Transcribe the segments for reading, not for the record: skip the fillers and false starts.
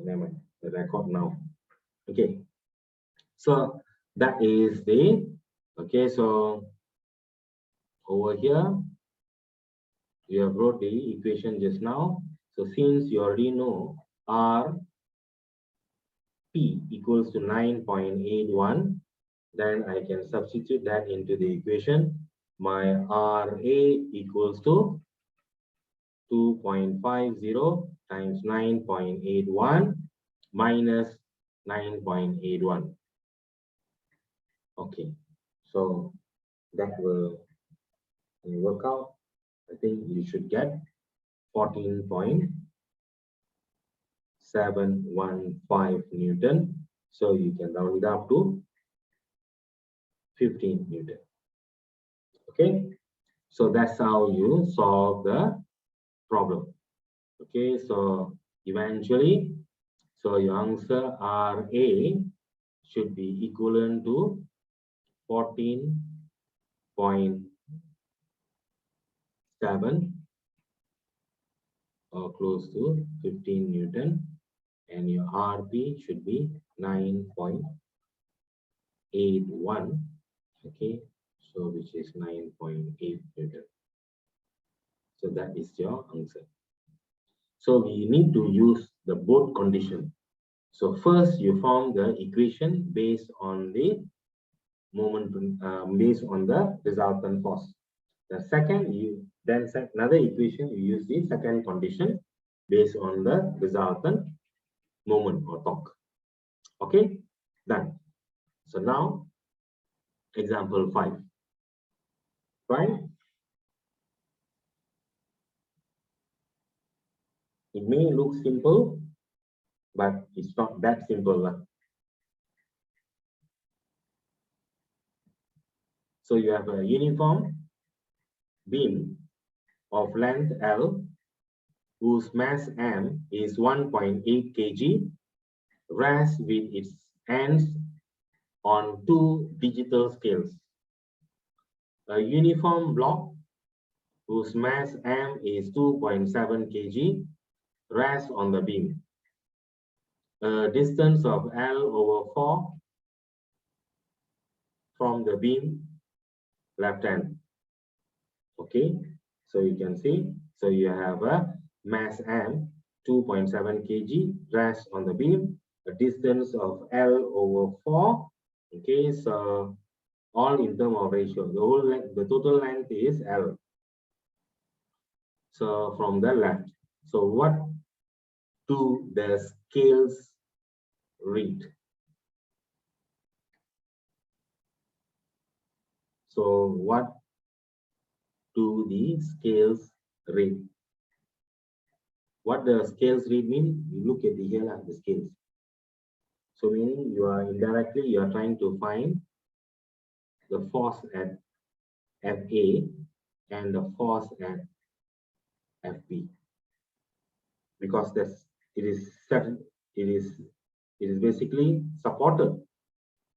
never mind, the record now. Okay, so that is the, okay, so over here you have wrote the equation just now. So since you already know R P equals to 9.81, then I can substitute that into the equation. My RA equals to 2.50 times 9.81 minus 9.81. Okay, so that will work out. I think you should get 14.715 Newton. So you can round it up to 15 Newton. Okay, so that's how you solve the problem. Okay, so eventually, so your answer RA should be equivalent to 14.7 or close to 15 Newton, and your RP should be 9.81. Okay, so which is 9.8 Newton. So that is your answer. So we need to use the both condition. So first you form the equation based on the moment, based on the resultant force. The second, you then set another equation, you use the second condition based on the resultant moment or torque. Okay, done. So now example 5. Right? It may look simple, but it's not that simple. So you have a uniform beam of length L, whose mass M is 1.8 kg, rests with its ends on 2 digital scales. A uniform block whose mass M is 2.7 kg rests on the beam. A distance of L over 4 from the beam left hand. Okay, so you can see, so you have a mass M 2.7 kg rests on the beam, a distance of L over 4. Okay, so all in terms of ratio, the whole length, the total length is L. So from the left, so what do the scales read? So what do the scales read? What the scales read mean? You look at the here at the scales. So meaning you are indirectly you are trying to find the force at FA and the force at FB, because that's it is basically supported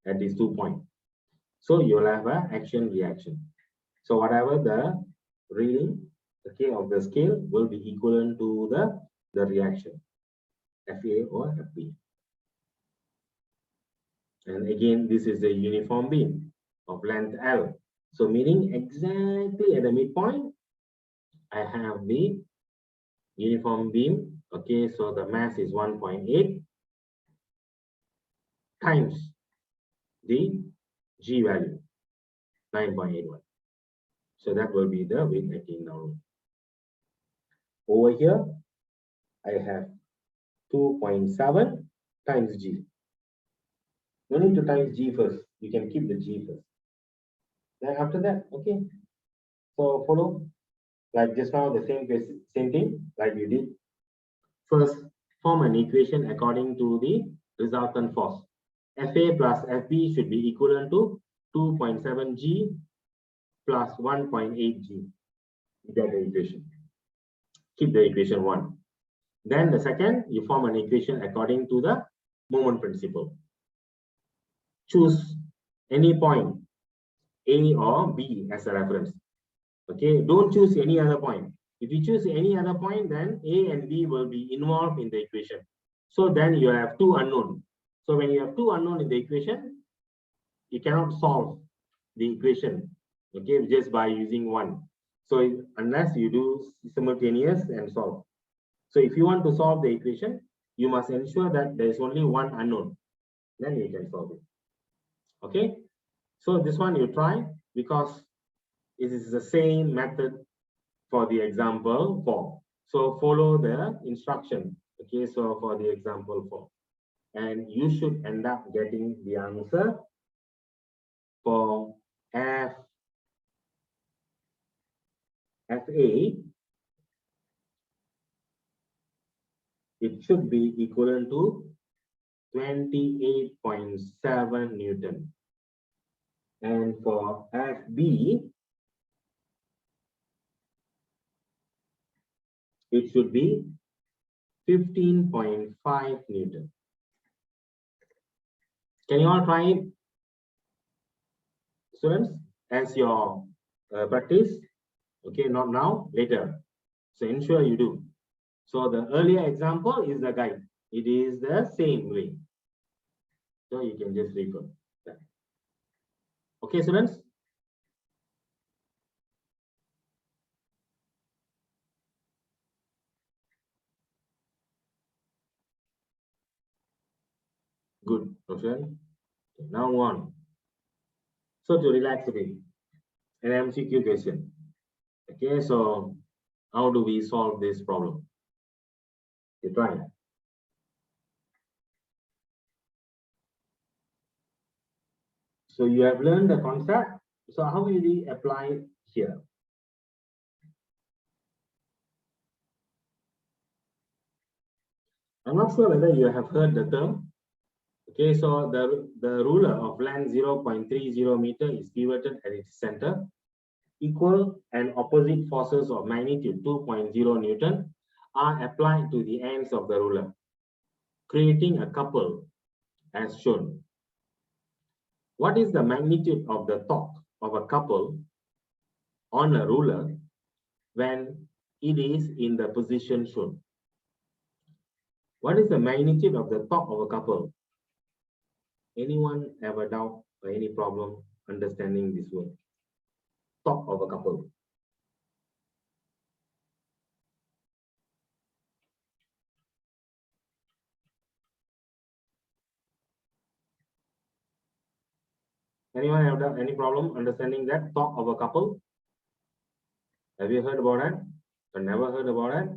at these 2 points. So you'll have an action reaction. So whatever the reading, okay, of the scale will be equivalent to the reaction, FA or FB. And again, this is a uniform beam of length L. So meaning exactly at the midpoint, I have the uniform beam. Okay, so the mass is 1.8 times the G value, 9.81. So that will be the weight acting down. Over here, I have 2.7 times G. No need to times G first. You can keep the G first. Then after that, okay. So follow, like just now, the same thing like you did. First, form an equation according to the resultant force. FA plus FB should be equivalent to 2.7 G plus 1.8 G. You get the equation. Keep the equation 1. Then the second, you form an equation according to the moment principle. Choose any point A or B as a reference. Okay, don't choose any other point. If you choose any other point, then A and B will be involved in the equation. So then you have two unknown. So when you have two unknown in the equation, you cannot solve the equation, okay, just by using one. So unless you do simultaneous and solve. So if you want to solve the equation, you must ensure that there is only one unknown. Then you can solve it. Okay. So this one you try, because it is the same method for the example 4. So follow the instruction. Okay. So for the example 4, and you should end up getting the answer for FA. It should be equivalent to 28.7 Newton. And for FB, it should be 15.5 Newton. Can you all try it, students, as your practice? Okay, not now, later. So ensure you do. So the earlier example is the guide. It is the same way. So you can just refer that. Okay, students? Good, okay. Okay, now on. So to relax a bit, an MCQ question. Okay, so how do we solve this problem? You try. So you have learned the concept. So how will we apply it here? I'm not sure whether you have heard the term. Okay, so the ruler of length 0.30 meter is pivoted at its center. Equal and opposite forces of magnitude 2.0 Newton are applied to the ends of the ruler, creating a couple as shown. What is the magnitude of the torque of a couple on a ruler when it is in the position shown? What is the magnitude of the torque of a couple? Anyone have a doubt or any problem understanding this word? Torque of a couple. Anyone have any problem understanding that torque of a couple? Have you heard about it? Or never heard about it?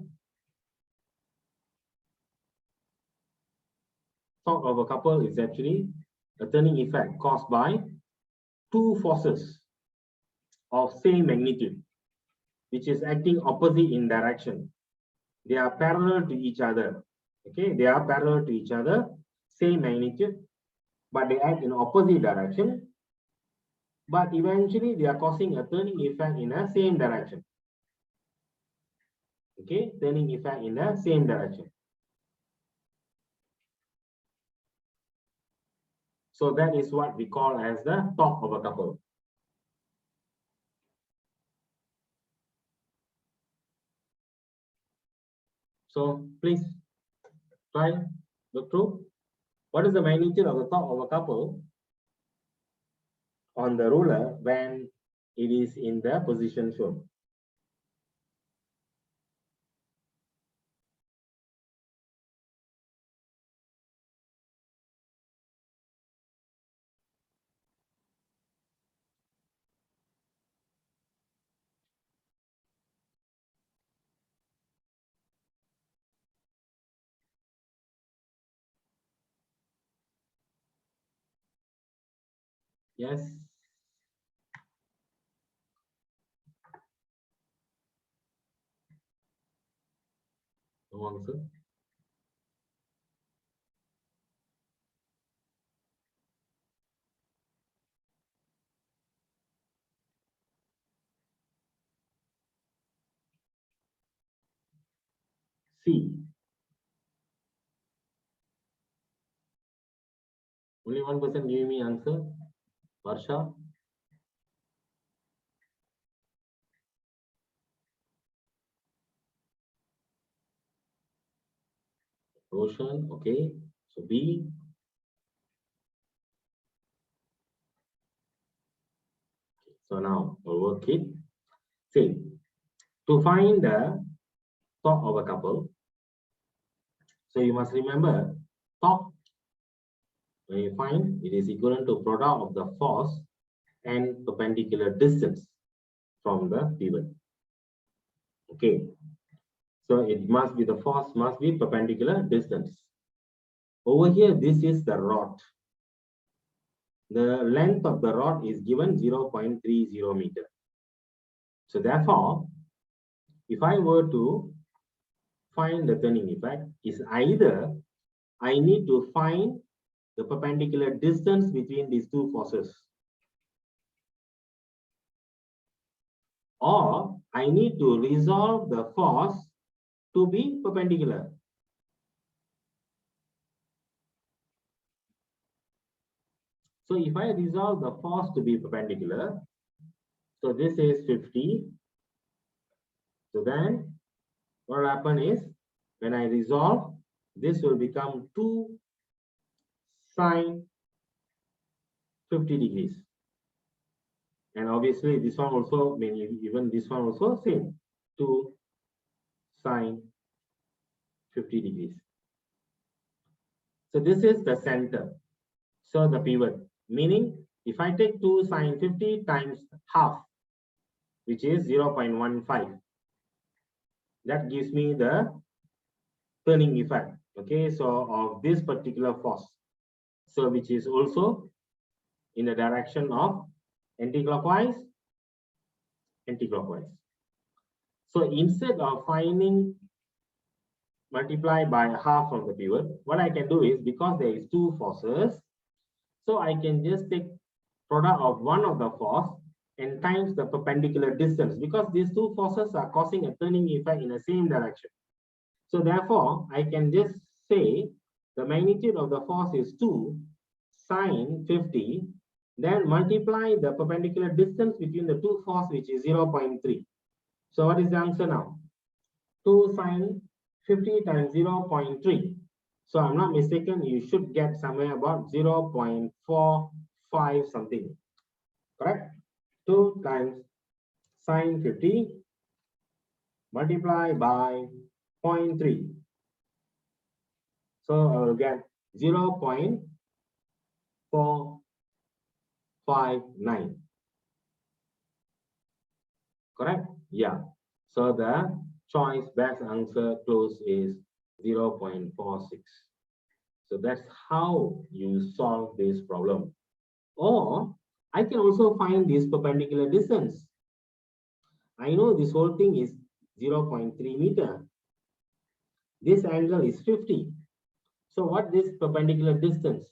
Torque of a couple is actually a turning effect caused by two forces of same magnitude, which is acting opposite in direction. They are parallel to each other. Okay, they are parallel to each other, same magnitude, but they act in opposite direction. But eventually, they are causing a turning effect in the same direction. Okay, turning effect in the same direction. So that is what we call as the torque of a couple. So please try, look through. What is the magnitude of the torque of a couple on the ruler when it is in the position shown? Yes. No answer. C. Only one person gave me answer. Varsha. Roshan, okay. So B. So now we'll work it. See, to find the torque of a couple, so you must remember torque, when you find, it is equivalent to product of the force and perpendicular distance from the pivot. Okay, so it must be, the force must be perpendicular distance. Over here, this is the rod. The length of the rod is given 0.30 meter. So therefore, if I were to find the turning effect, is either I need to find the perpendicular distance between these two forces, or I need to resolve the force to be perpendicular. So if I resolve the force to be perpendicular, so this is 50. So then what will happen is, when I resolve, this will become 2 sine 50 degrees. And obviously this one also, even this one also same, 2 sine 50 degrees. So this is the center. So the pivot, meaning if I take 2 sine 50 times half, which is 0.15, that gives me the turning effect. Okay, so of this particular force, so which is also in the direction of anti-clockwise. So instead of finding multiply by half from the pivot, what I can do is, because there is two forces, so I can just take product of one of the force and times the perpendicular distance, because these two forces are causing a turning effect in the same direction. So therefore, I can just say the magnitude of the force is 2 sine 50, then multiply the perpendicular distance between the two forces, which is 0.3. So what is the answer now? 2 sine 50 times 0.3. So I'm not mistaken, you should get somewhere about 0.45 something. Correct? 2 times sine 50 multiply by 0.3. So I will get 0.459. Correct? Yeah. So the choice best answer close is 0.46. So that's how you solve this problem. Or I can also find this perpendicular distance. I know this whole thing is 0.3 meter. This angle is 50. So what this perpendicular distance?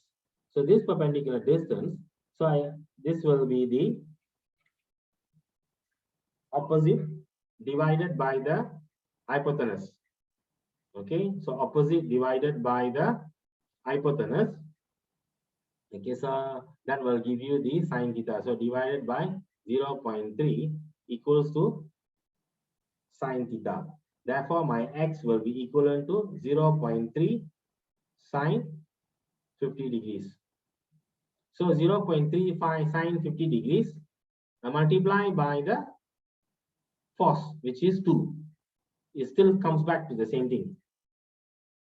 So this perpendicular distance, this will be the opposite divided by the hypotenuse. Okay, so opposite divided by the hypotenuse. Okay, so that will give you the sine theta. So divided by 0.3 equals to sine theta. Therefore, my x will be equivalent to 0.3 sine 50 degrees. So 0.35 sine 50 degrees multiplied by the force, which is 2. It still comes back to the same thing.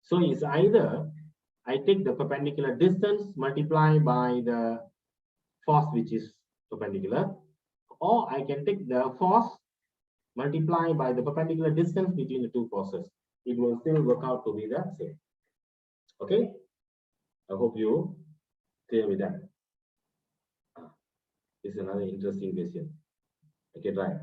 So it's either I take the perpendicular distance multiplied by the force, which is perpendicular, or I can take the force multiplied by the perpendicular distance between the two forces. It will still work out to be the same. Okay, I hope you clear with that. This is another interesting question. Okay, try.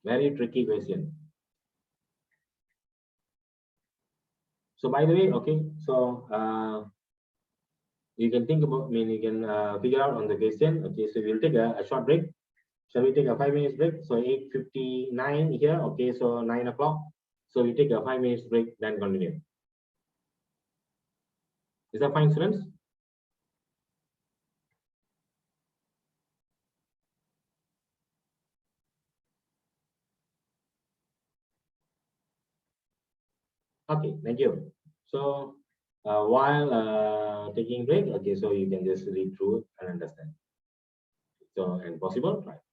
Very tricky question. So by the way, okay, so You can think about, I mean, you can figure out on the question. Okay, so we'll take a short break. Shall we take a 5 minutes break? So 8:59 here. Okay, so 9 o'clock. So we take a 5 minutes break, then continue. Is that fine, students? Okay, thank you. So while taking break, okay, so you can just read through and understand. So and possible, right?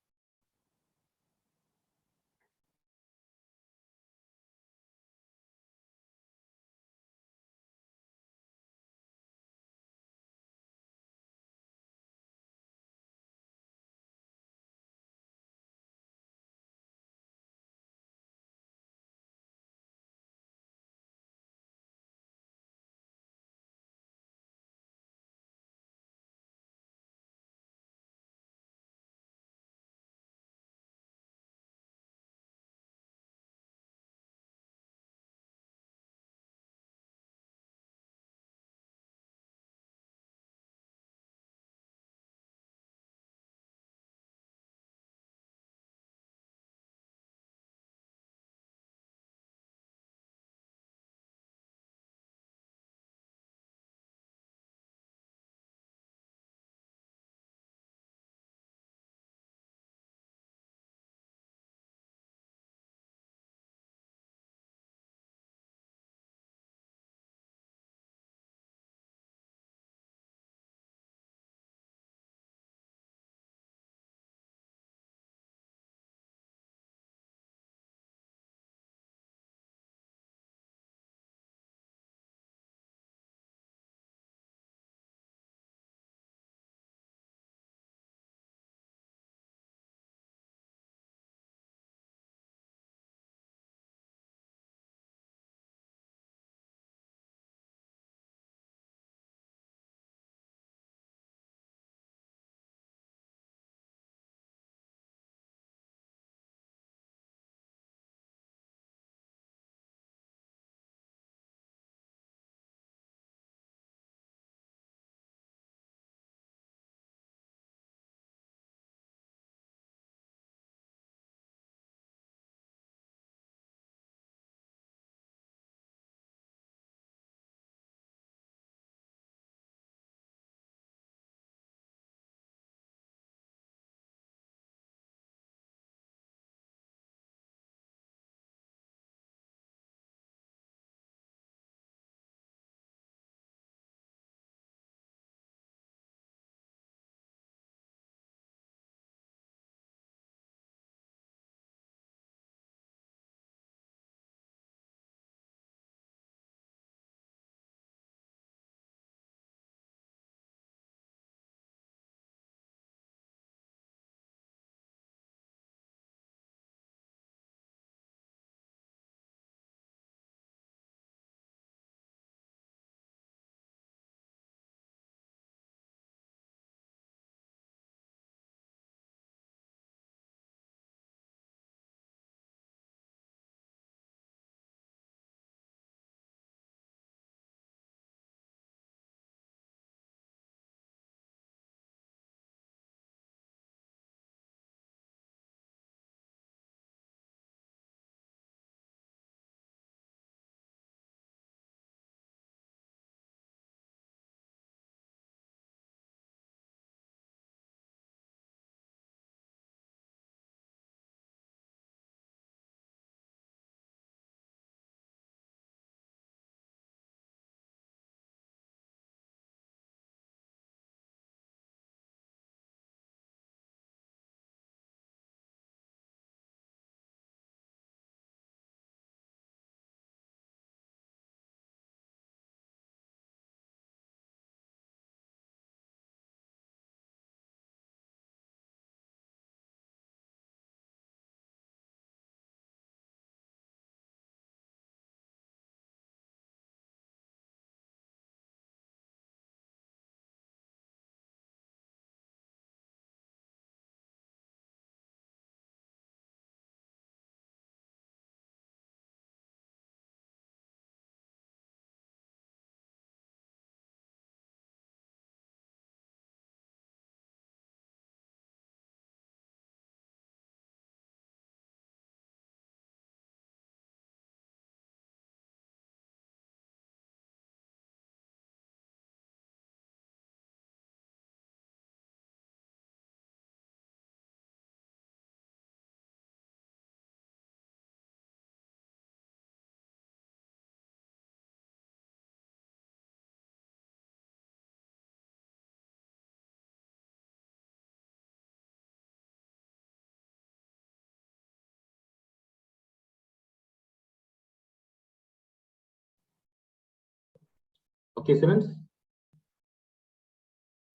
Okay, students,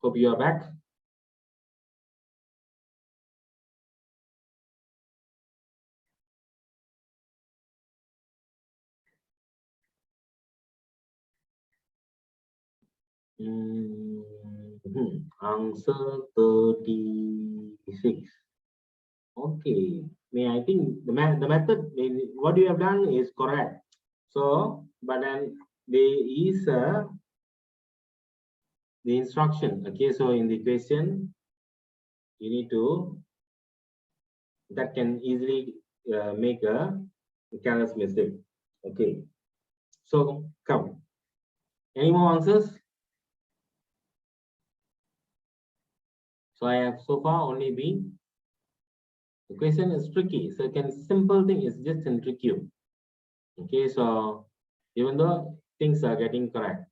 hope you are back. Answer 36. Okay, I think the method, what you have done is correct. So, but then there is the instruction. Okay, so in the question, you need to, that can easily make a careless mistake. Okay, so come. Any more answers? So I have so far only been. The question is tricky. So simple thing is just in trick you. Okay, so even though things are getting correct,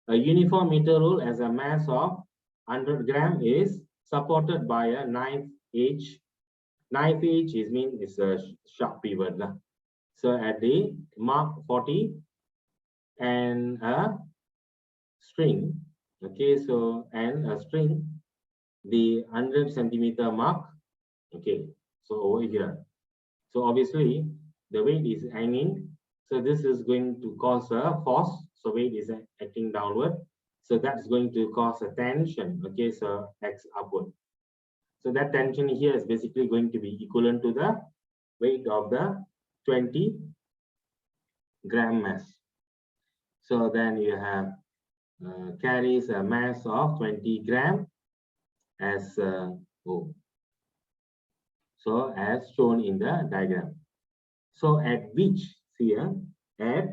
a uniform meter rule as a mass of 100 gram is supported by a knife edge. Knife edge is mean it's a sharp pivot. So at the mark 40 and a string. Okay, so and a string, the 100 centimeter mark. Okay, so over here. So obviously the weight is hanging. So this is going to cause a force. So weight is acting downward. So that's going to cause a tension. Okay, so X upward. So that tension here is basically going to be equivalent to the weight of the 20 gram mass. So then you have carries a mass of 20 gram as O. So as shown in the diagram. So at which, at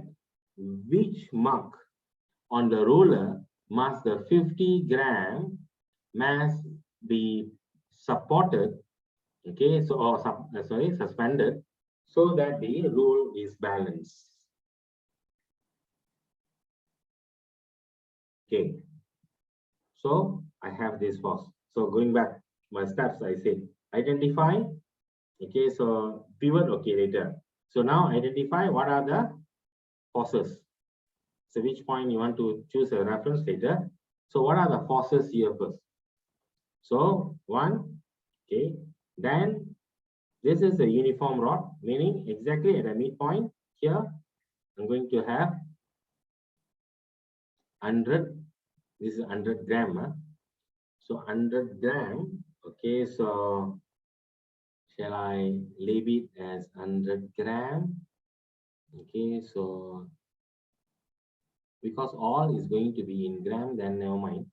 which mark on the roller must the 50 gram mass be supported, okay, so or suspended, so that the roll is balanced. Okay, so I have this force. So going back my steps, I say identify. Okay, so pivot. Okay, later. So now identify what are the forces. So which point you want to choose a reference later. So what are the forces here first? So one, okay, then this is a uniform rod, meaning exactly at the midpoint here, I'm going to have 100, this is 100 gram. So 100 gram, okay, so shall I label it as 100 gram? Okay, so because all is going to be in gram, then never mind.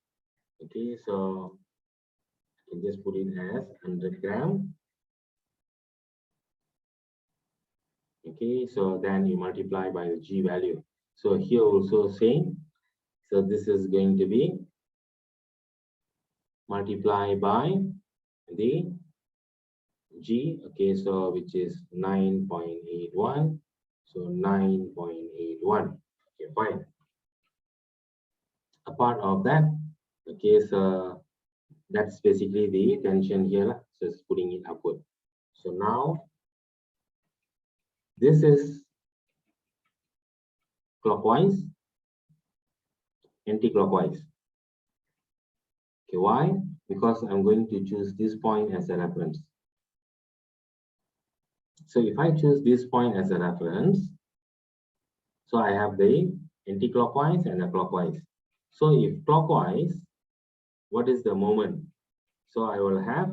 Okay, so I can just put it as 100 gram. Okay, so then you multiply by the G value. So here also same. So this is going to be multiplied by the G. Okay, so which is 9.81. So 9.81. Okay, fine. Apart of that, okay, so that's basically the tension here. So it's putting it upward. So now this is clockwise, anti-clockwise. Okay, why? Because I'm going to choose this point as a reference. So if I choose this point as a reference, so I have the anti-clockwise and the clockwise. So if clockwise, what is the moment? So I will have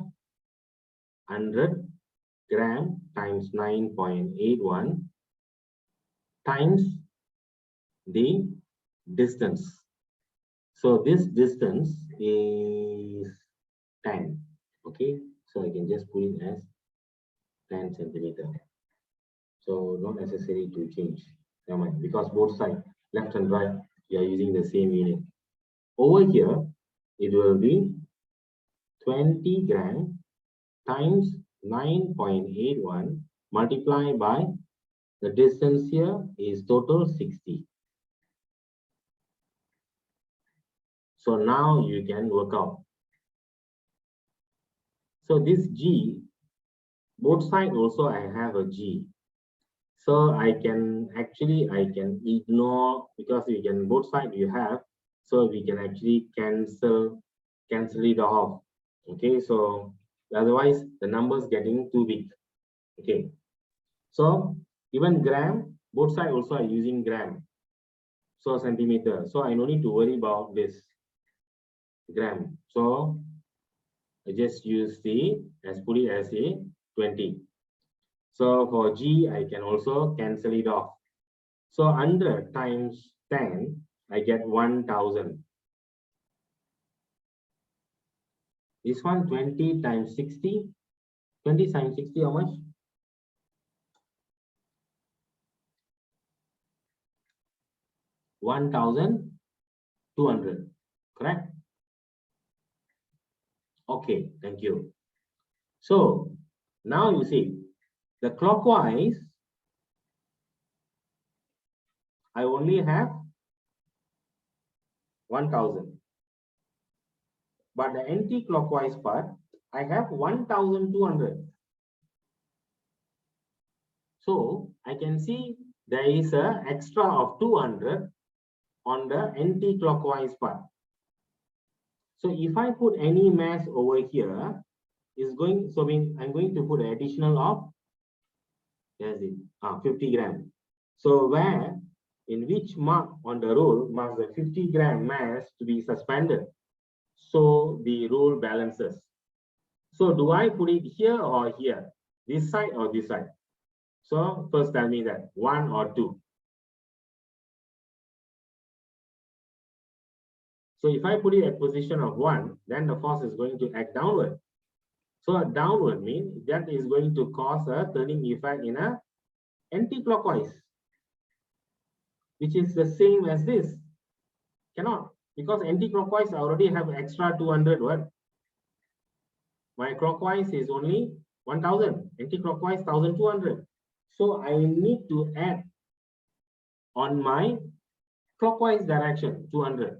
100 gram times 9.81 times the distance. So this distance is 10. Okay, so I can just put it as 10 centimeter. So not necessary to change, never mind, because both sides, left and right, you are using the same unit. Over here, it will be 20 gram times 9.81 multiplied by the distance here is total 60. So now you can work out. So this G, both sides also I have a G. So I can ignore, because you can both sides you have, So we can actually cancel it off. Okay, so otherwise the numbers getting too big. Okay, so even gram, both sides also are using gram. So centimeter. So I no need to worry about this gram. So I just use put it as a 20. So for G, I can also cancel it off. So 100 times 10, I get 1000. This one 20 times 60. 20 times 60, how much? 1200. Correct? Okay, thank you. So now you see the clockwise, I only have 1000. But the anti-clockwise part, I have 1200. So I can see there is a extra of 200 on the anti-clockwise part. So if I put any mass over here, is going, so I'm going to put an additional of, there's it, 50 gram. So where, in which mark on the rule must the 50 gram mass to be suspended? So the rule balances. So do I put it here or here? This side or this side? So first tell me that, 1 or 2. So if I put it at position of 1, then the force is going to act downward. So downward means that is going to cause a turning effect in a anti-clockwise, which is the same as this. Cannot, because anti-clockwise I already have extra 200. What? My clockwise is only 1000, anti-clockwise 1200. So I need to add on my clockwise direction 200.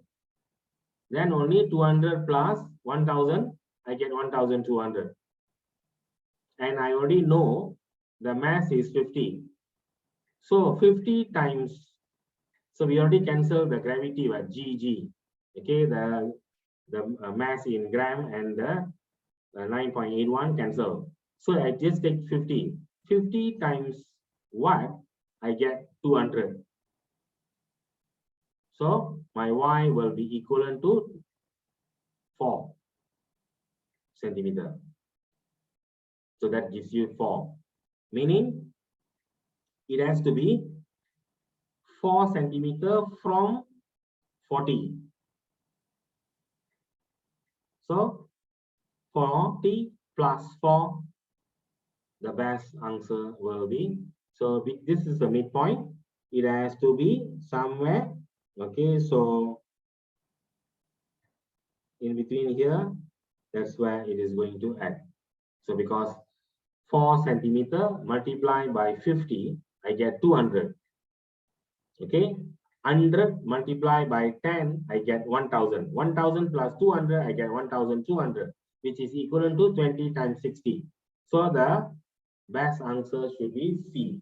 Then only 200 plus 1000, I get 1200. And I already know the mass is 50. So 50 times, so we already cancel the gravity with Gg. Okay, the mass in gram and the 9.81 cancel. So I just take 50. 50 times watt, I get 200. So my Y will be equivalent to 4 centimeter. So that gives you 4, meaning it has to be 4 centimeter from 40. So 40 plus 4, the best answer will be, so this is the midpoint. It has to be somewhere. Okay, so in between here, that's where it is going to act. So because 4 centimeter multiplied by 50, I get 200. Okay, 100 multiplied by 10, I get 1000. 1000 plus 200, I get 1200, which is equivalent to 20 times 60. So the best answer should be C.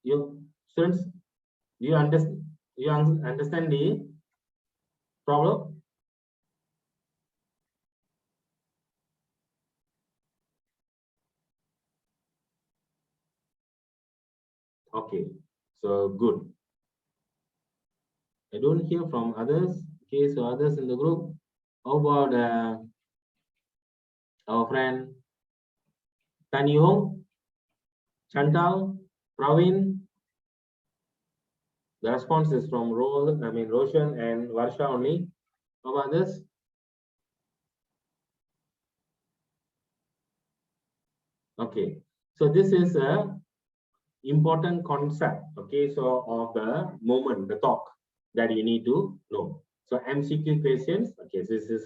You students, do you understand? You understand the problem? Okay, so good. I don't hear from others. Okay, so others in the group. How about our friend Tan Yong, Chantal, Praveen? The response is from Roshan and Varsha only. How about this? Okay, so this is a important concept. Okay, so of the moment, the talk that you need to know. So MCQ questions. Okay, so this is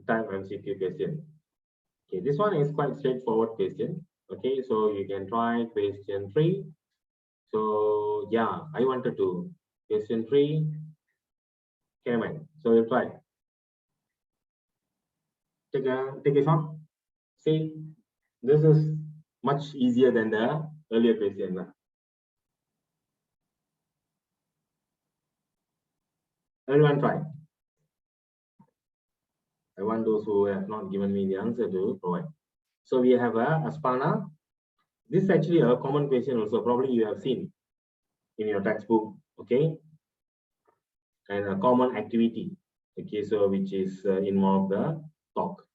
time MCQ question. Okay, this one is quite straightforward question. Okay, so you can try question 3. So yeah, I wanted to question 3. Okay, man. So we'll try. Take a shot. See, this is much easier than the earlier question. Everyone try. I want those who have not given me the answer to provide. So we have a spana. This is actually a common question also. Probably you have seen in your textbook. Okay. And a common activity. Okay. So which is involve the torque.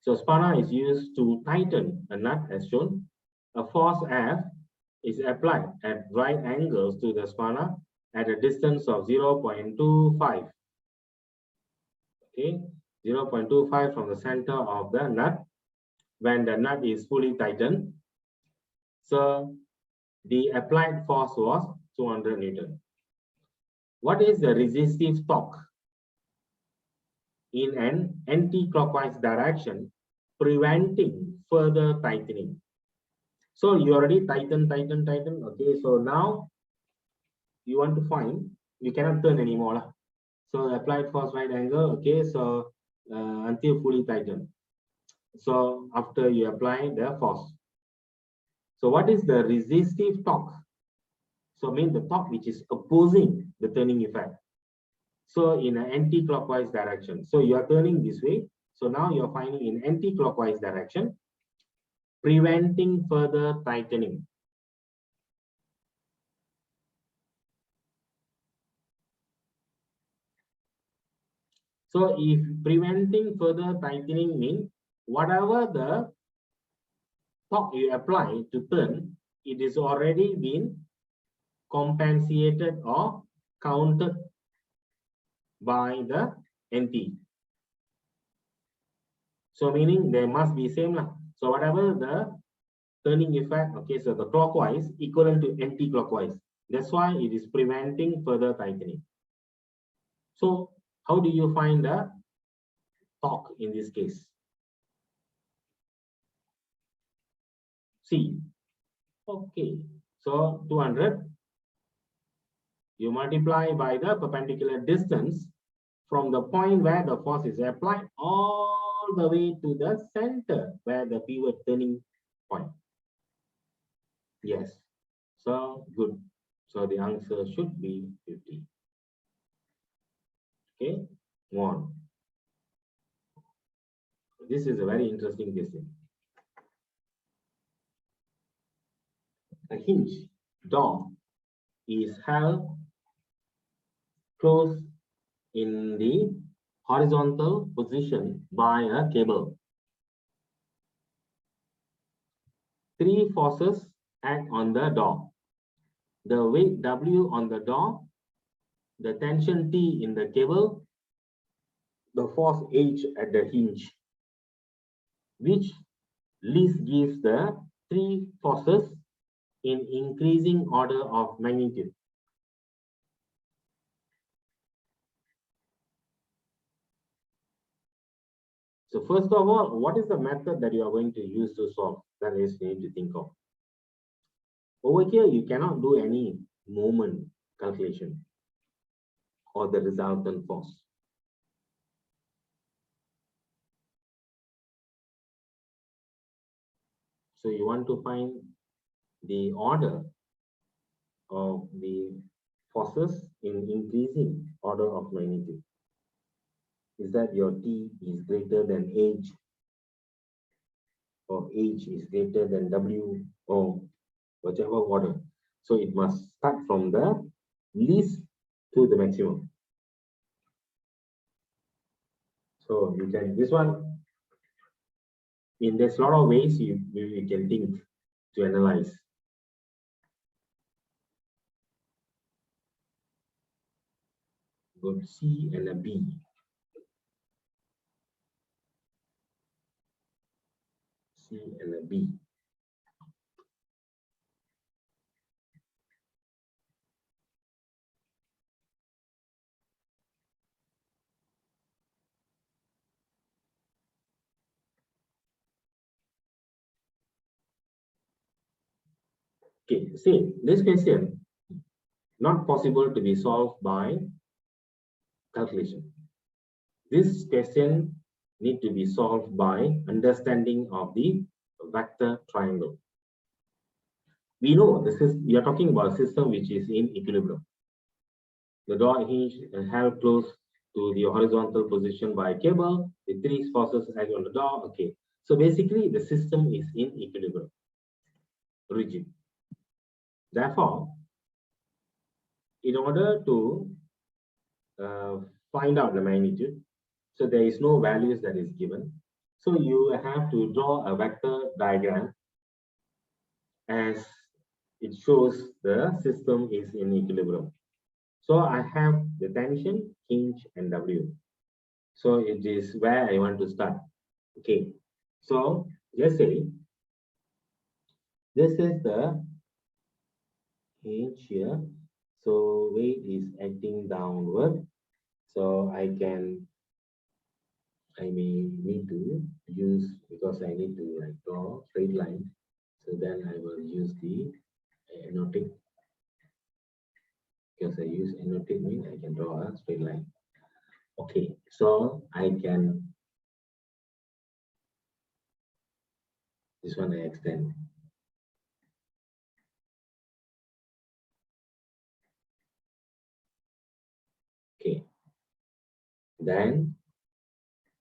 So spana is used to tighten a nut as shown. A force F is applied at right angles to the spana at a distance of 0.25. Okay, 0.25 from the center of the nut when the nut is fully tightened. So the applied force was 200 Newton. What is the resistive torque in an anti-clockwise direction, preventing further tightening? So you already tighten. Okay, so now you want to find, you cannot turn anymore. So applied force right angle. Okay, so until fully tightened. So after you apply the force. So what is the resistive torque? So mean the torque which is opposing the turning effect. So in an anti-clockwise direction. So you are turning this way. So now you are finding in anti-clockwise direction, preventing further tightening. So if preventing further tightening means whatever the torque you apply to turn, it is already been compensated or countered by the NT. So meaning they must be same lah. So whatever the turning effect, okay, so the clockwise equivalent to anti-clockwise. That's why it is preventing further tightening. So how do you find the torque in this case? C. Okay, so 200. You multiply by the perpendicular distance from the point where the force is applied all the way to the center where the pivot turning point. Yes. So good. So the answer should be 50. Okay, move on. This is a very interesting question. A hinge door is held closed in the horizontal position by a cable. Three forces act on the door. The weight W on the door, the tension T in the cable, the force H at the hinge, which least gives the three forces in increasing order of magnitude. So first of all, what is the method that you are going to use to solve? That is, you need to think of. Over here, you cannot do any moment calculation or the resultant force. So you want to find the order of the forces in increasing order of magnitude. Is that your T is greater than H, or H is greater than W, or whichever order? So it must start from the least to the maximum. So you can, this one, there's a lot of ways you can think to analyze. Got C and a B. C and a B. Okay, see, this question not possible to be solved by calculation. This question need to be solved by understanding of the vector triangle. We know this is, we are talking about a system which is in equilibrium. The door hinge held close to the horizontal position by a cable. The three forces act on the door. Okay. So basically, the system is in equilibrium, rigid. Therefore, in order to uh, find out the magnitude, so there is no values that is given. So you have to draw a vector diagram as it shows the system is in equilibrium. So I have the tension, hinge, and W. So it is where I want to start. Okay. So just say this is the hinge here. So weight is acting downward. So I may need to use, because I need to like draw straight line. So then I will use the annotate, because I use annotate means I can draw a straight line. Okay, so I can, this one I extend. Okay, then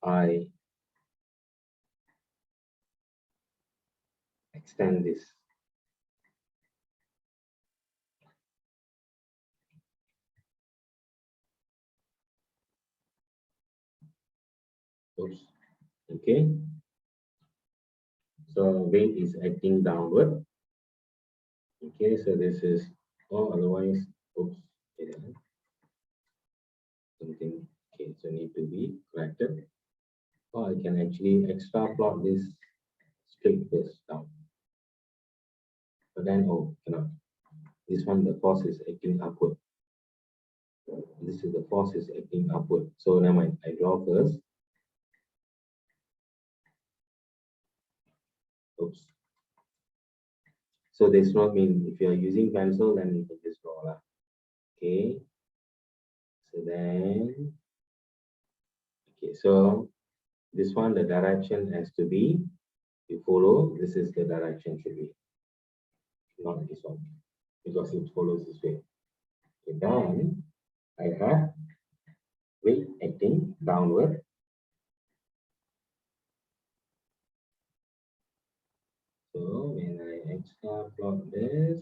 I extend this. Oops. Okay, so weight is acting downward. Okay, so this is, or otherwise, oops, something, okay, so need to be corrected. Or I can actually extra plot this straight first down. But then, oh, cannot. This one, the force is acting upward. This is the force is acting upward. So never mind, I draw first. Oops. So this not mean if you are using pencil, then you can just draw lah. Okay. So then, okay, so this one, the direction has to be, you follow, this is the direction should be, not this one, because it follows this way. Okay, then I have weight acting downward. So when I extra plot this,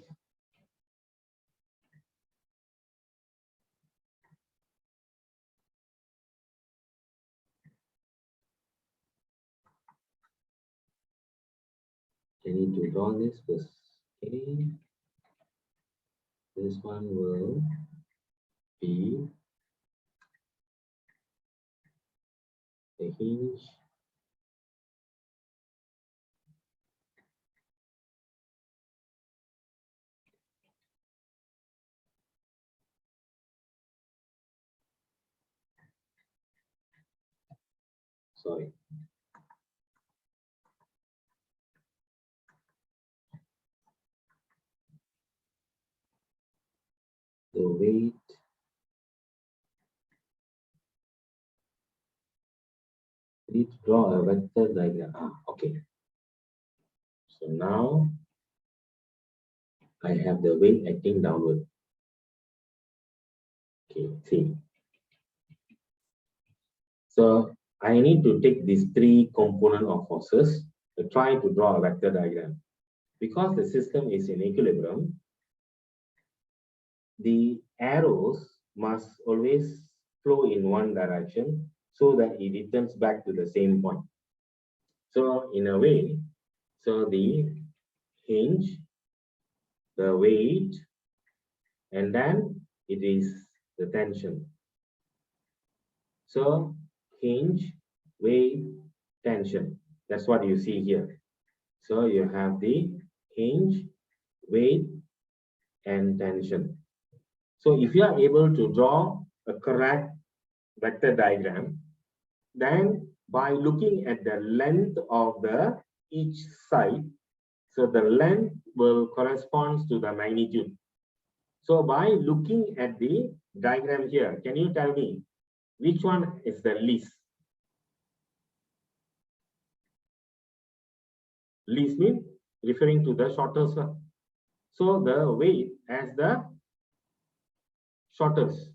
I need to draw this first. Okay. This one will be the hinge. Sorry. The weight need to draw a vector diagram. Okay. So now I have the weight acting downward. Okay, see. So I need to take these three component of forces to try to draw a vector diagram. Because the system is in equilibrium, the arrows must always flow in one direction so that it returns back to the same point. So in a way, so the hinge, the weight, and then it is the tension. So hinge, weight, tension. That's what you see here. So you have the hinge, weight, and tension. So if you are able to draw a correct vector diagram, then by looking at the length of the each side, so the length will correspond to the magnitude. So by looking at the diagram here, can you tell me which one is the least? Least means referring to the shortest one. So the weight as the shortest.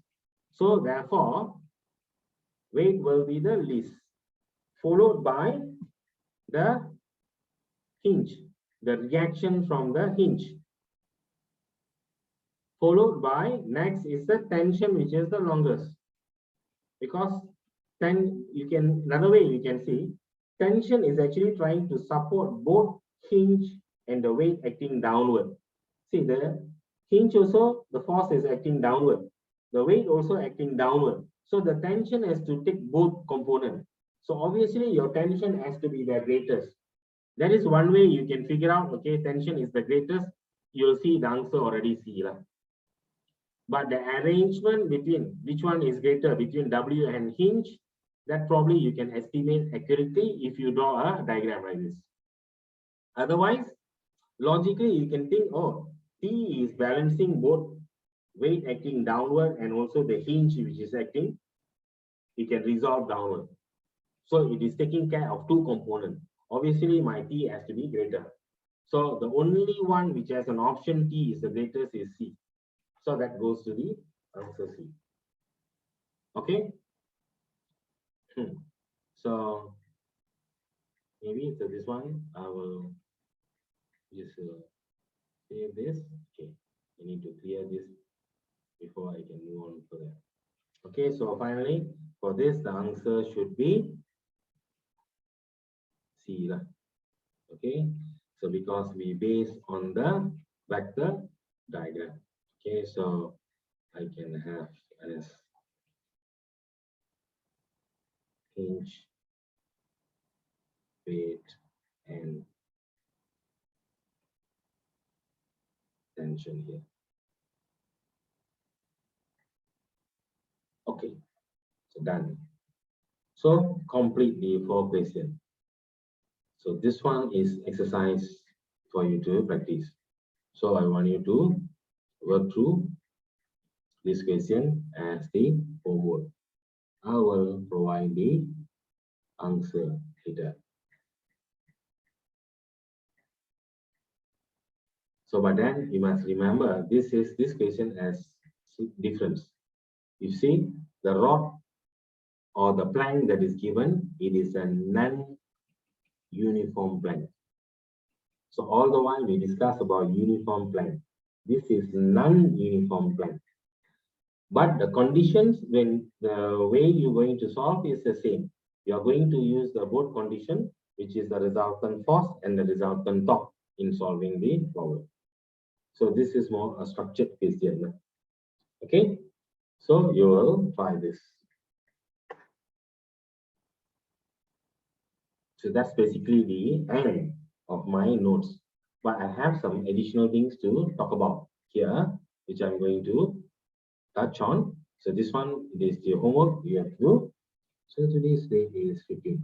So therefore, weight will be the least, followed by the hinge, the reaction from the hinge, followed by next is the tension, which is the longest. Because then you can, another way you can see, tension is actually trying to support both hinge and the weight acting downward. See, the hinge also, the force is acting downward. The weight also acting downward. So the tension has to take both components. So obviously your tension has to be the greatest. That is one way you can figure out, okay, tension is the greatest. You'll see the answer already see. But the arrangement between which one is greater between W and hinge, that probably you can estimate accurately if you draw a diagram like this. Otherwise, logically, you can think, oh, T is balancing both weight acting downward and also the hinge which is acting, it can resolve downward. So it is taking care of two components. Obviously, my T has to be greater. So the only one which has an option T is the greatest is C. So that goes to the answer C. Okay. So maybe so this one I will just save this. Okay, I need to clear this before I can move on further. Okay, so finally for this the answer should be C. Okay, so because we base on the vector diagram. Okay, so I can have as hinge, weight, and tension here. Okay, so done. So complete the 4 questions. So this one is exercise for you to practice. So I want you to work through this question as the homework. I will provide the answer later. So but then you must remember this question as difference. You see the rod or the plank that is given, it is a non-uniform plank. So all the while we discuss about uniform plank. This is non-uniform plank. But the conditions when the way you're going to solve is the same. You are going to use the both condition, which is the resultant force and the resultant torque in solving the problem. So this is more a structured question. Okay, so you will try this. So that's basically the end of my notes. But I have some additional things to talk about here, which I'm going to touch on. So this one is the homework you have to do. So today's date is 15.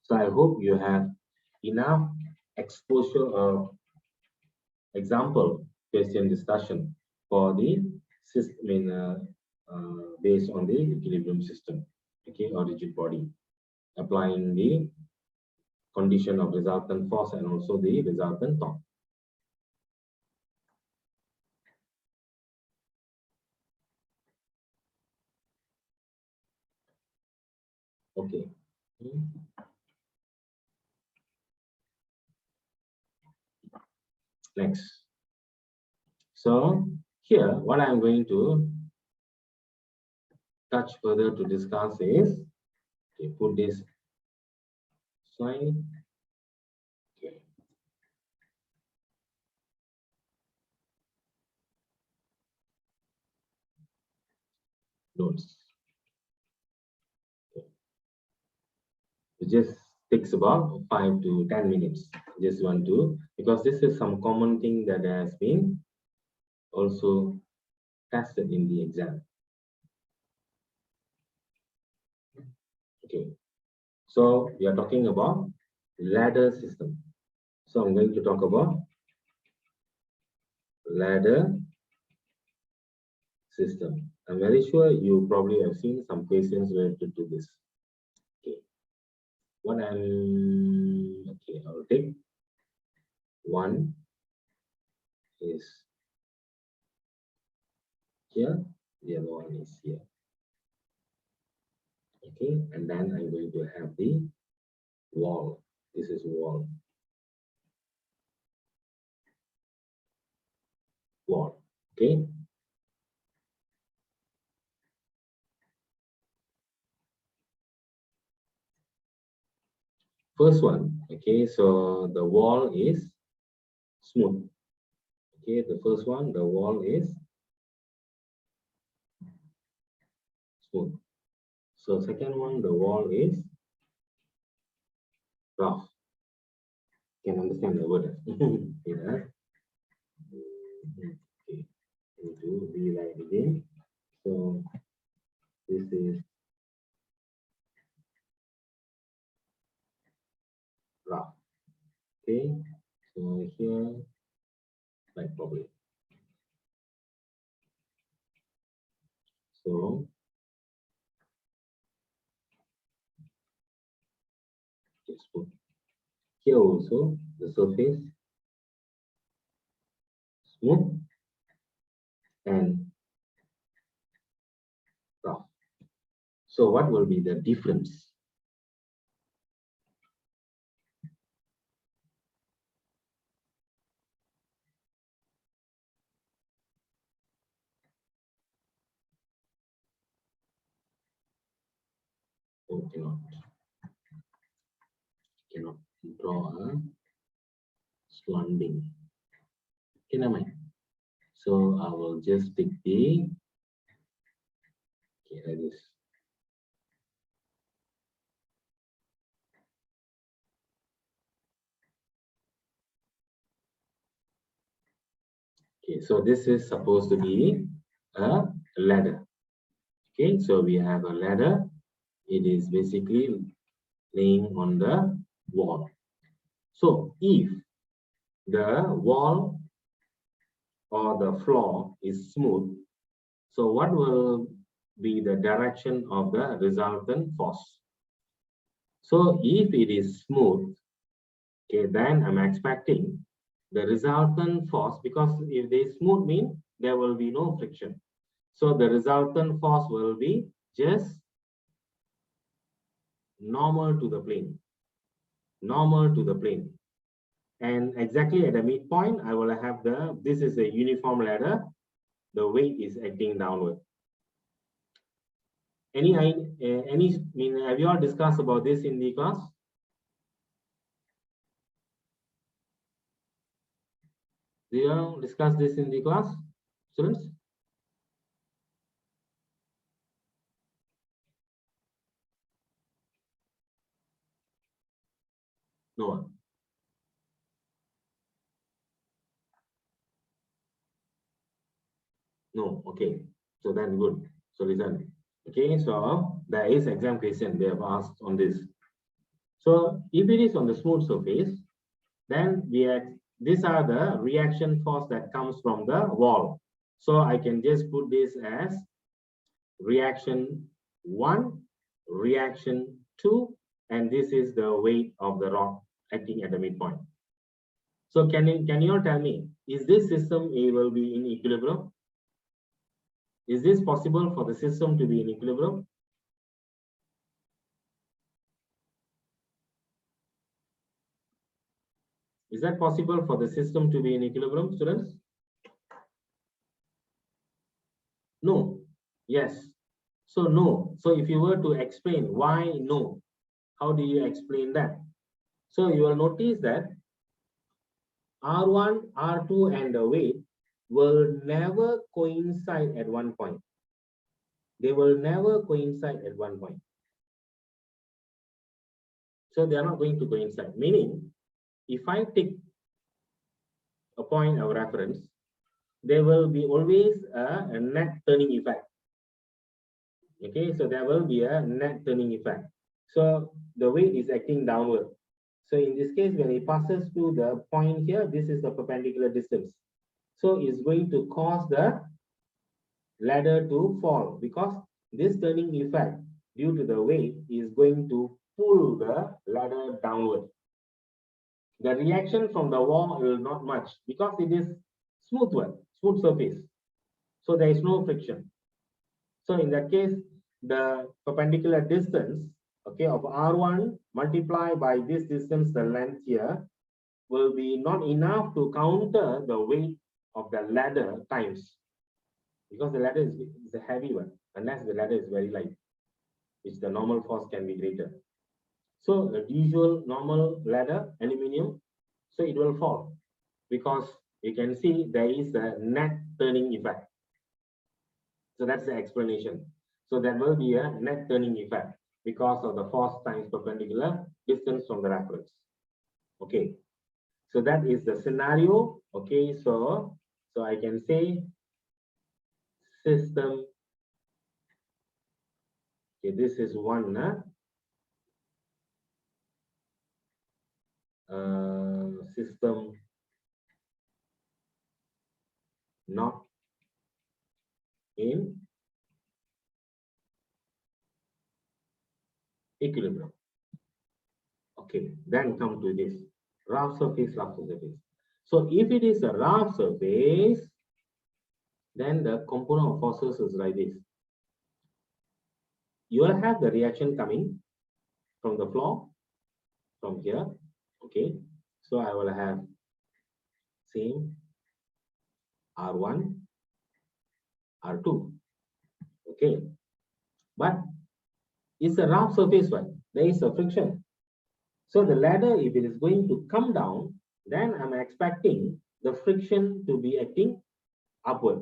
So I hope you have enough exposure of example question discussion for the system based on the equilibrium system, okay, or rigid body, applying the condition of resultant force and also the resultant torque. Okay. Next. So here, what I'm going to touch further to discuss is, okay, put this slide. Okay. Notes. Okay. It just takes about 5 to 10 minutes. Just want to, because this is some common thing that has been also tested in the exam. Okay, so we are talking about ladder system. So I'm going to talk about ladder system. I'm very sure you probably have seen some questions related to this. Okay, okay, I'll take one is here, the other one is here. Okay, and then I'm going to have the wall. This is wall. Wall. Okay. First one. Okay, so the wall is smooth. Okay, the first one, the wall is smooth. So second one, the wall is rough. Can understand the word. Yeah. Okay. To rewrite again. So this is rough. Okay. So here, like probably. So just put here also the surface smooth and rough. So what will be the difference? Oh, cannot draw a slanting. Okay, never mind. So I will just take the like this. Okay, so this is supposed to be a ladder. Okay, so we have a ladder. It is basically laying on the wall. So if the wall or the floor is smooth, so what will be the direction of the resultant force? So if it is smooth, okay, then I'm expecting the resultant force, because if they smooth mean there will be no friction. So the resultant force will be just normal to the plane, normal to the plane. And exactly at the midpoint, I will have this is a uniform ladder. The weight is acting downward. Have you all discussed about this in the class? Do you all discuss this in the class, students? No one. No. Okay. So then good. So listen. Okay. So there is exam question they have asked on this. So if it is on the smooth surface, then these are the reaction force that comes from the wall. So I can just put this as reaction 1, reaction 2, and this is the weight of the rock acting at the midpoint. So can you all tell me, is this system will be in equilibrium? Is this possible for the system to be in equilibrium? Is that possible for the system to be in equilibrium, students? No. Yes. So no. So if you were to explain why no, how do you explain that? So you will notice that R1, R2, and the weight will never coincide at one point. They will never coincide at one point. So they are not going to coincide. Meaning, if I take a point of reference, there will be always a net turning effect. Okay, so there will be a net turning effect. So the weight is acting downward. So in this case, when it passes through the point here, this is the perpendicular distance. So it's going to cause the ladder to fall, because this turning effect due to the weight is going to pull the ladder downward. The reaction from the wall will not much because it is smooth surface. So there is no friction. So in that case, the perpendicular distance, okay, of R1 multiplied by this distance, the length here, will be not enough to counter the weight of the ladder times, because the ladder is a heavy one, unless the ladder is very light, which the normal force can be greater. So the usual normal ladder, aluminium, so it will fall, because you can see there is a net turning effect. So that's the explanation. So there will be a net turning effect because of the force times perpendicular distance from the reference. Okay, so that is the scenario. Okay, so I can say system. Okay, this is one. System not in equilibrium. Okay, then come to this rough surface, rough surface. So if it is a rough surface, then the component of forces is like this. You will have the reaction coming from the floor, from here. Okay, so I will have same R1, R2. Okay, but it's a rough surface one. There is a friction. So the ladder, if it is going to come down, then I'm expecting the friction to be acting upward.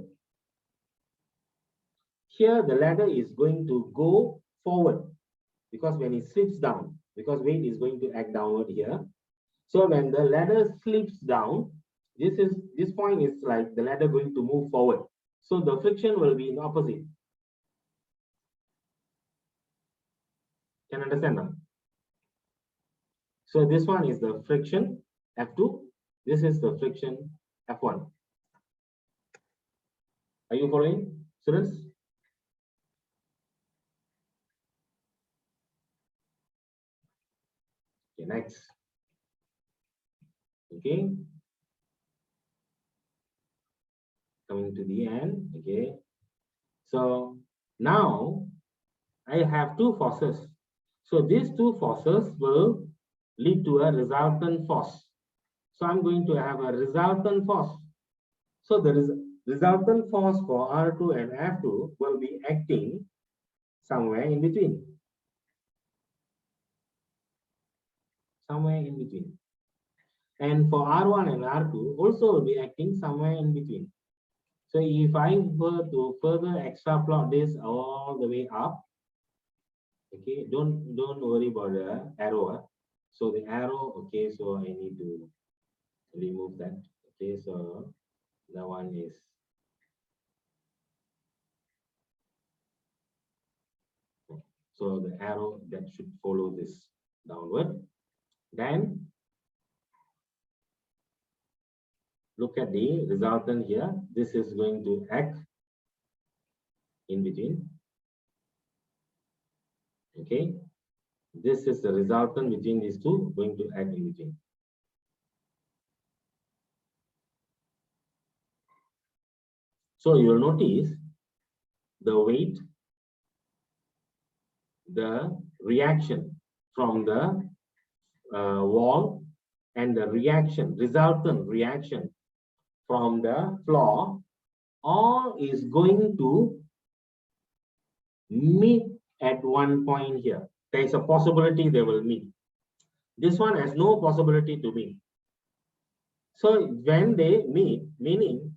Here, the ladder is going to go forward, because when it slips down, because weight is going to act downward here. So when the ladder slips down, this point is like the ladder going to move forward. So the friction will be in opposite. Can you understand now? So this one is the friction F2. This is the friction F1. Are you following, students? Okay, next. Okay. Coming to the end. Okay. So now I have two forces. So these two forces will lead to a resultant force. So I'm going to have a resultant force. So the resultant force for R2 and F2 will be acting somewhere in between. Somewhere in between. And for R1 and R2 also will be acting somewhere in between. So if I were to further extra plot this all the way up, okay, don't worry about the arrow. So the arrow, okay, so I need to remove that. Okay, so that one is so the arrow that should follow this downward. Then look at the resultant here. This is going to act in between. Okay, this is the resultant between these two going to act in between. So you will notice the weight, the reaction from the wall, and the resultant reaction from the floor, all is going to meet at one point here. There is a possibility they will meet. This one has no possibility to meet. So when they meet, meaning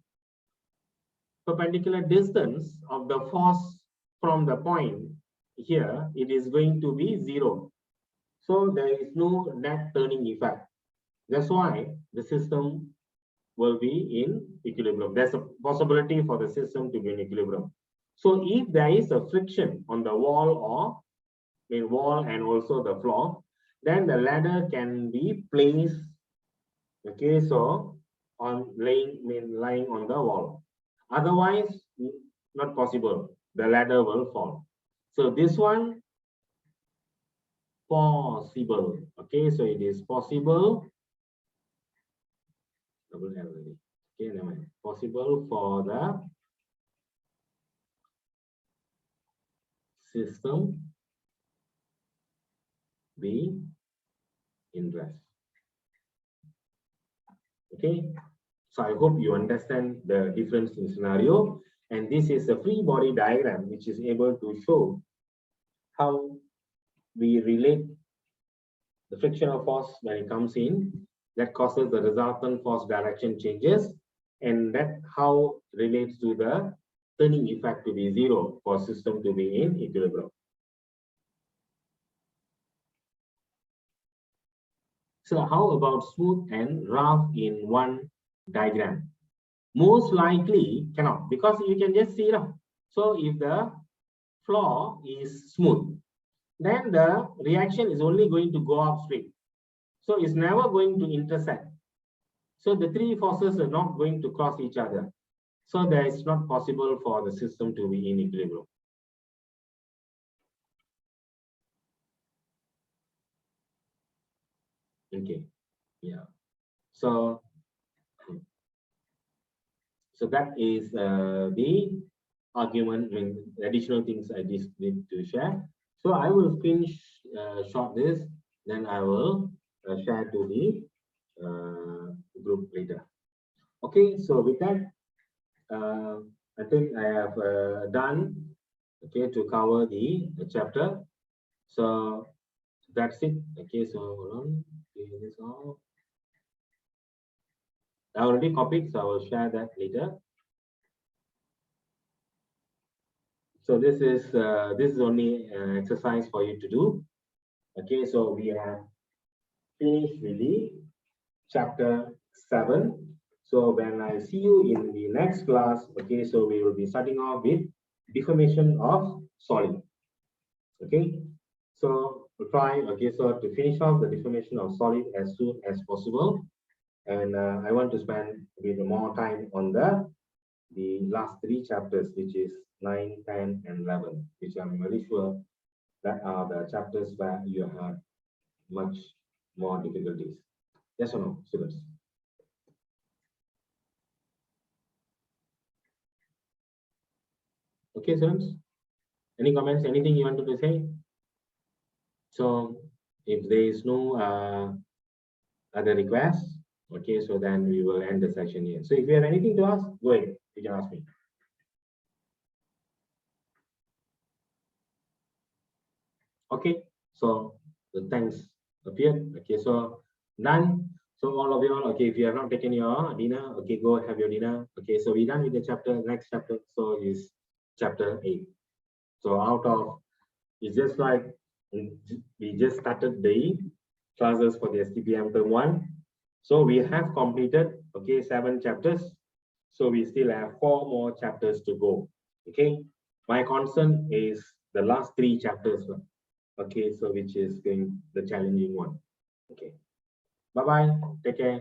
perpendicular distance of the force from the point here, it is going to be 0. So there is no net turning effect. That's why the system will be in equilibrium. There's a possibility for the system to be in equilibrium. So if there is a friction on the wall or wall and also the floor, then the ladder can be placed, okay, so on lying on the wall. Otherwise, not possible. The ladder will fall. So this one, possible. Okay, so it is possible. Double L. Okay, never mind. Possible for the system be in rest. Okay, so I hope you understand the difference in scenario, and this is a free body diagram which is able to show how we relate the frictional force when it comes in that causes the resultant force direction changes, and that how relates to the turning effect to be zero for system to be in equilibrium. So how about smooth and rough in one diagram? Most likely cannot, because you can just see it. So if the floor is smooth, then the reaction is only going to go up straight. So it's never going to intersect. So the three forces are not going to cross each other. So that it's not possible for the system to be in equilibrium. Okay, yeah. So that is the argument, additional things I just need to share. So I will finish short this, then I will share to the group later. Okay, so with that, I think I have done, okay, to cover the chapter. So that's it. Okay, so hold on. Okay, this all. I already copied, so I will share that later. So this is only exercise for you to do. Okay, so we have finished with the chapter 7. So when I see you in the next class, okay, so we will be starting off with deformation of solid. Okay, so we'll try, okay, so to finish off the deformation of solid as soon as possible. And I want to spend a bit more time on the last three chapters, which is 9, 10, and 11, which I'm very sure that are the chapters where you have much more difficulties. Yes or no, students? Okay, students. Any comments? Anything you wanted to say? So, if there is no other requests, okay, so then we will end the session here. So, if you have anything to ask, go ahead. You can ask me. Okay, so the thanks appeared. Okay, so done. So all of you all, okay, if you have not taken your dinner, okay, go have your dinner. Okay, so we're done with the chapter. Next chapter, so is chapter 8. So out of, it's just like we just started the classes for the STPM term 1. So we have completed, okay, 7 chapters. So we still have 4 more chapters to go. Okay, my concern is the last 3 chapters. Okay, so which is going the challenging one. Okay, bye bye, take care.